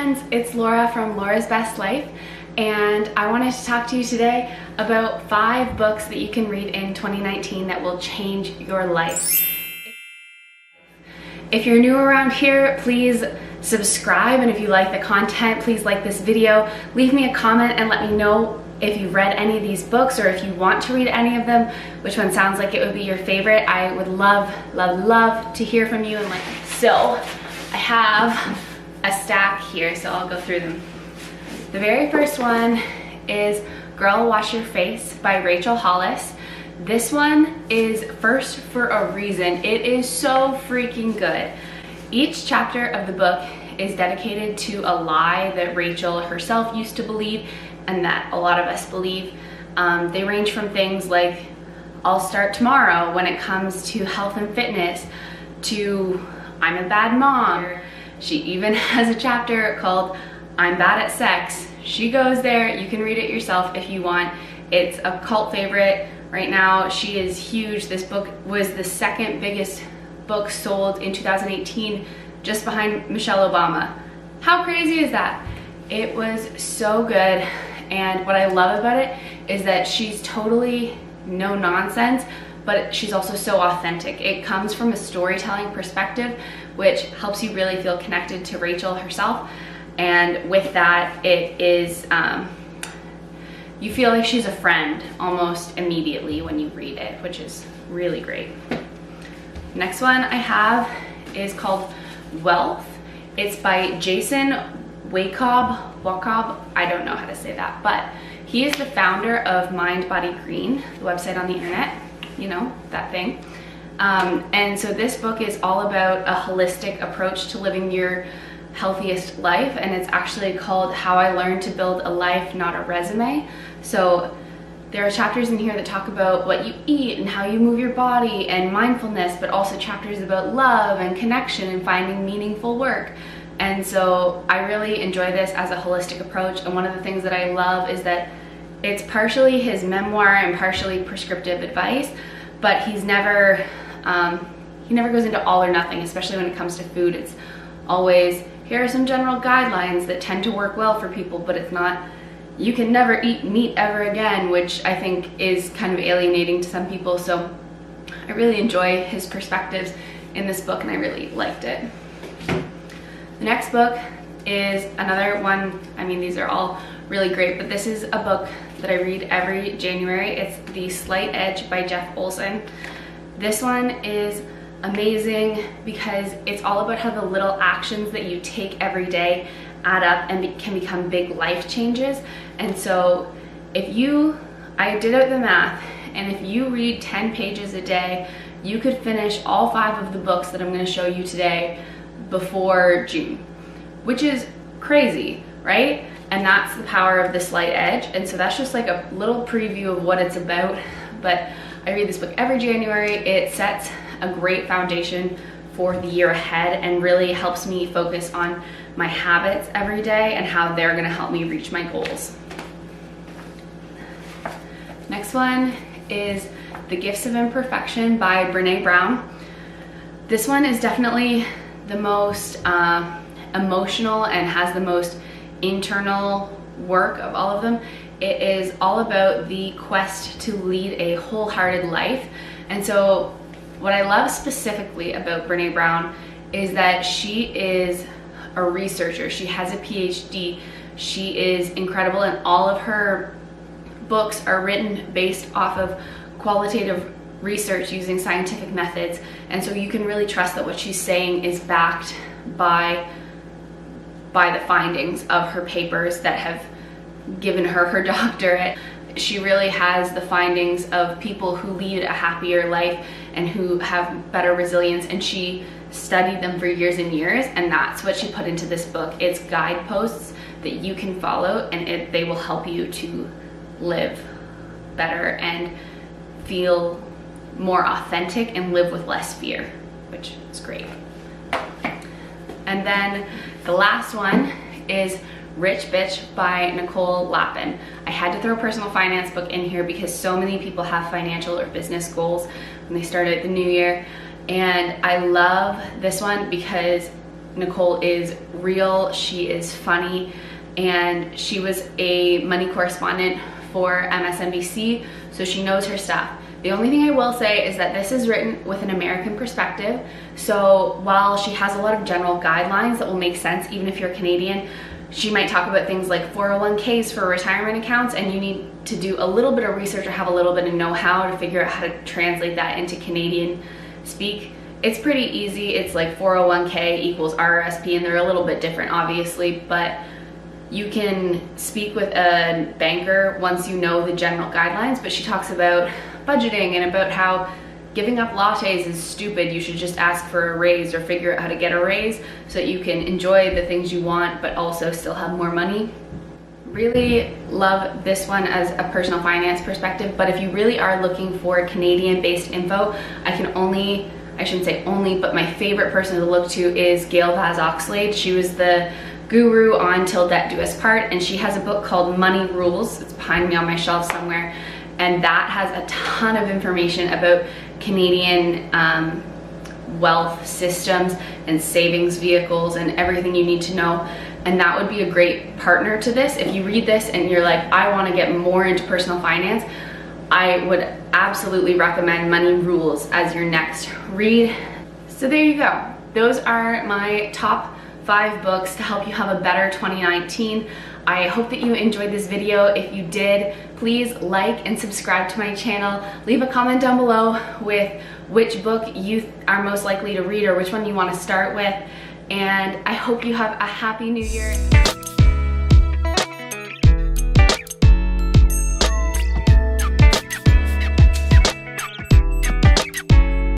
friends, it's Laura from Laura's Best Life, and I wanted to talk to you today about 5 books that you can read in 2019 that will change your life. If you're new around here, please subscribe, and if you like the content, please like this video. Leave me a comment and let me know if you've read any of these books or if you want to read any of them, which one sounds like it would be your favorite. I would love to hear from you. So I have a stack here, so I'll go through them. The very first one is Girl Wash Your Face by Rachel Hollis. This one is first for a reason. It is so freaking good. Each chapter of the book is dedicated to a lie that Rachel herself used to believe and that a lot of us believe. They range from things like, I'll start tomorrow when it comes to health and fitness, to I'm a bad mom. She even has a chapter called I'm bad at sex. She goes there. You can read it yourself if you want. It's a cult favorite right now. She is huge. This book was the second biggest book sold in 2018, just behind Michelle Obama. How crazy is that? It was so good, and what I love about it is that she's totally no nonsense, but she's also so authentic. It comes from a storytelling perspective, which helps you really feel connected to Rachel herself. And with that, it is, you feel like she's a friend almost immediately when you read it, which is really great. Next one I have is called Wellth. It's by Jason Wachob. I don't know how to say that, but he is the founder of MindBodyGreen, the website on the internet, you know, that thing. And so this book is all about a holistic approach to living your healthiest life, and it's actually called How I Learned to Build a Life, Not a Resume. So there are chapters in here that talk about what you eat and how you move your body and mindfulness, but also chapters about love and connection and finding meaningful work. And so I really enjoy this as a holistic approach, and one of the things that I love is that it's partially his memoir and partially prescriptive advice, but he never goes into all or nothing, especially when it comes to food. It's always, here are some general guidelines that tend to work well for people, but it's not, you can never eat meat ever again, which I think is kind of alienating to some people. So I really enjoy his perspectives in this book, and I really liked it. The next book is another one. I mean, these are all really great, but this is a book that I read every January. It's The Slight Edge by Jeff Olson. This one is amazing because it's all about how the little actions that you take every day add up and can become big life changes. And so I did out the math, and if you read 10 pages a day, you could finish all 5 of the books that I'm going to show you today before June, which is crazy, right? And that's the power of The Slight Edge. And so that's just like a little preview of what it's about. But I read this book every January. It sets a great foundation for the year ahead and really helps me focus on my habits every day and how they're going to help me reach my goals. Next one is The Gifts of Imperfection by Brene Brown. This one is definitely the most emotional and has the most internal work of all of them. It is all about the quest to lead a wholehearted life. And so what I love specifically about Brene Brown is that she is a researcher. She has a PhD. She is incredible, and all of her books are written based off of qualitative research using scientific methods. And so you can really trust that what she's saying is backed by the findings of her papers that have given her her doctorate. She really has the findings of people who lead a happier life and who have better resilience, and she studied them for years and years, and that's what she put into this book. It's guideposts that you can follow, and they will help you to live better and feel more authentic and live with less fear, which is great. And then the last one is Rich Bitch by Nicole Lapin. I had to throw a personal finance book in here because so many people have financial or business goals when they start at the new year. And I love this one because Nicole is real, she is funny, and she was a money correspondent for MSNBC, so she knows her stuff. The only thing I will say is that this is written with an American perspective, so while she has a lot of general guidelines that will make sense even if you're Canadian, she might talk about things like 401ks for retirement accounts, and you need to do a little bit of research or have a little bit of know-how to figure out how to translate that into Canadian speak. It's pretty easy. It's like 401k equals RRSP, and they're a little bit different obviously, but you can speak with a banker once you know the general guidelines. But she talks about budgeting and about how giving up lattes is stupid. You should just ask for a raise or figure out how to get a raise so that you can enjoy the things you want but also still have more money. Really love this one as a personal finance perspective, but if you really are looking for Canadian based info, I shouldn't say only, but my favorite person to look to is Gail Vaz-Oxlade. She was the guru on Till Debt Do Us Part, and she has a book called Money Rules. It's behind me on my shelf somewhere, and that has a ton of information about Canadian wealth systems and savings vehicles and everything you need to know. And that would be a great partner to this. If you read this and you're like, I want to get more into personal finance, I would absolutely recommend Money Rules as your next read. So there you go. Those are my top 5 books to help you have a better 2019. I hope that you enjoyed this video. If you did, please like and subscribe to my channel. Leave a comment down below with which book you are most likely to read or which one you want to start with. And I hope you have a happy new year.